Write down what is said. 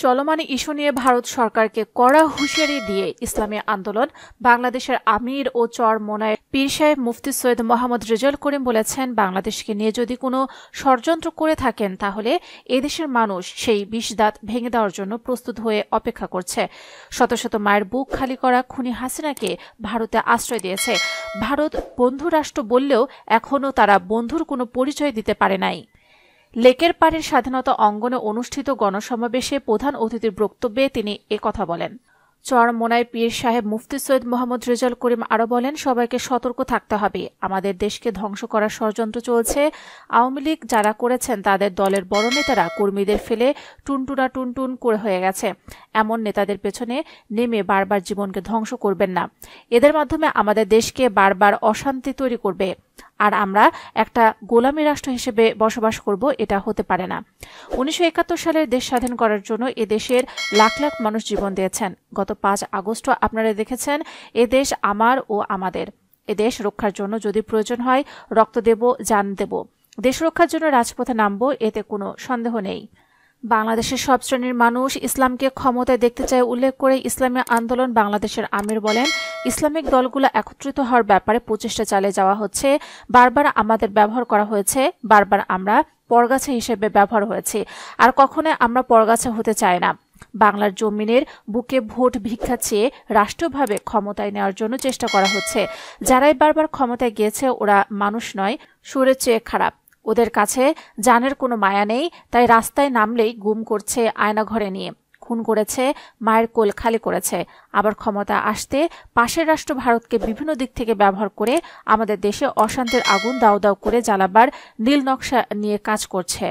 চলমান ইস্যু নিয়ে ভারত সরকারকে কড়া হুঁশিয়ারি দিয়ে ইসলামী আন্দোলন বাংলাদেশের আমির ও চরমোনাই পীর সাহেব মুফতি সৈয়দ মোহাম্মদ রেজাউল করিম বলেছেন, বাংলাদেশকে নিয়ে যদি কোনো ষড়যন্ত্র করে থাকেন তাহলে এদেশের মানুষ সেই বিষদাঁত ভেঙে দেওয়ার জন্য প্রস্তুত হয়ে অপেক্ষা করছে। শত শত মায়ের বুক খালি করা খুনি হাসিনাকে ভারতে আশ্রয় দিয়েছে। ভারত বন্ধু রাষ্ট্র বললেও এখনও তারা বন্ধুর কোনো পরিচয় দিতে পারে নাই। লেকের পাড়ের স্বাধীনতা অঙ্গনে অনুষ্ঠিত গণসমাবেশে প্রধান অতিথির বক্তব্যে তিনি একথা বলেন। চরমোনাই পীর সাহেব মুফতি সৈয়দ মোহাম্মদ রেজাউল করিম আরও বলেন, সবাইকে সতর্ক থাকতে হবে। আমাদের দেশকে ধ্বংস করার ষড়যন্ত্র চলছে। আওয়ামী লীগ যারা করেছেন তাদের দলের বড় নেতারা কর্মীদের ফেলে টুনটুন করে হয়ে গেছে। এমন নেতাদের পেছনে নেমে বারবার জীবনকে ধ্বংস করবেন না। এদের মাধ্যমে আমাদের দেশকে বারবার অশান্তি তৈরি করবে। আর আমরা একটা গোলামী রাষ্ট্র হিসেবে বসবাস করব, এটা হতে পারে না। 1971 সালের দেশ স্বাধীন করার জন্য এদেশের লাখ লাখ মানুষ জীবন দিয়েছেন। গত 5 আগস্ট আপনারা দেখেছেন, এদেশ আমার ও আমাদের। এদেশ রক্ষার জন্য যদি প্রয়োজন হয় রক্ত দেব, জান দেব। দেশ রক্ষার জন্য রাজপথে নামব, এতে কোনো সন্দেহ নেই। বাংলাদেশের সব শ্রেণীর মানুষ ইসলামকে ক্ষমতায় দেখতে চায় উল্লেখ করে ইসলামী আন্দোলন বাংলাদেশের আমির বলেন, ইসলামিক দলগুলো একত্রিত হওয়ার ব্যাপারে প্রচেষ্টা চালিয়ে যাওয়া হচ্ছে। বারবার আমাদের ব্যবহার করা হয়েছে, বারবার আমরা পরগাছা হিসেবে ব্যবহার হয়েছি। আর কখনোই আমরা পরগাছা হতে চাই না। বাংলার জমিনের বুকে ভোট ভিক্ষা চেয়ে রাষ্ট্রীয়ভাবে ক্ষমতায় নেওয়ার জন্য চেষ্টা করা হচ্ছে। যারাই বারবার ক্ষমতায় গিয়েছে ওরা মানুষ নয়, সুরের চেয়ে খারাপ। ওদের কাছে জানের কোনো মায়া নেই, তাই রাস্তায় নামলেই গুম করছে আয়নাঘরে নিয়ে, খুন করেছে, মায়ের কোল খালি করেছে। আবার ক্ষমতা আসতে পাশের রাষ্ট্র ভারতকে বিভিন্ন দিক থেকে ব্যবহার করে আমাদের দেশে অশান্তির আগুন দাউ দাউ করে জ্বালাবার নীল নকশা নিয়ে কাজ করছে।